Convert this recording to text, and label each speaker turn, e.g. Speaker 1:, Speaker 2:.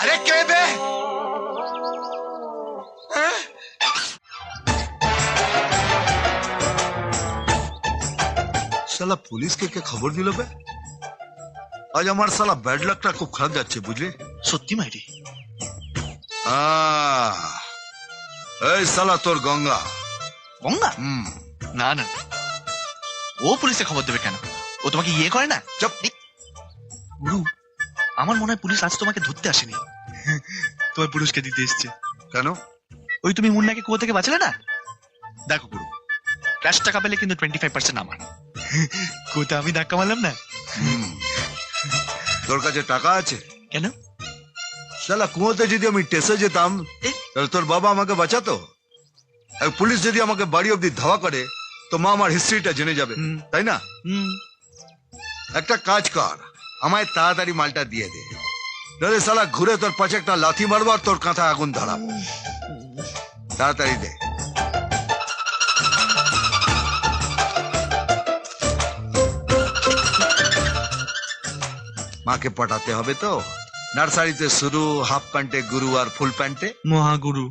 Speaker 1: আরে কে বে? হ্যাঁ?
Speaker 2: শালা পুলিশকে কে খবর দিল বে? আজ আমার শালা ব্যাড লাকটা খুব খারাপ যাচ্ছে বুঝলি?
Speaker 1: সত্যি মাইরি?
Speaker 2: এই শালা তোর গঙ্গা।
Speaker 1: গঙ্গা?
Speaker 2: হুম।
Speaker 1: না না, ও পুলিশে খবর দেবে কেন? ও তোমাকে ইয়ে করে না?
Speaker 2: চুপ।
Speaker 1: গুরু, আমার মনে হয় পুলিশ আজ তোমাকে ধরতে আসেনি, তোমার পুলিশকে দিতে এসছে।
Speaker 2: কেন?
Speaker 1: ওই তুমি মুন্নাকে কুয়ো থেকে বাঁচালে না? দেখো গুরু, ক্যাশ টাকা পেলে কিন্তু 25% আমার। কুয়োতে আমি ধাক্কা মারলাম না।
Speaker 2: তোর কাছে টাকা আছে?
Speaker 1: কেন?
Speaker 2: শালা কুয়োতে যদি আমি টেসে যেতাম তাহলে তোর বাবা আমাকে বাঁচাতো? আর পুলিশ যদি আমাকে বাড়ি অব্দি ধাওয়া করে তো মা আমার হিস্ট্রিটা জেনে যাবে, তাই না? একটা কাজ কর, আমায় তাড়াতাড়ি মালটা দিয়ে দে, নাহলে শালা ঘুরে তোর পাশে একটা লাথি মারবো আর তোর কাঁথা আগুন ধরাবো। তাড়াতাড়ি দে। মাকে পটাতে হবে তো। নার্সারিতে শুরু, হাফ প্যান্টে গুরু আর ফুল প্যান্টে
Speaker 1: মহাগুরু।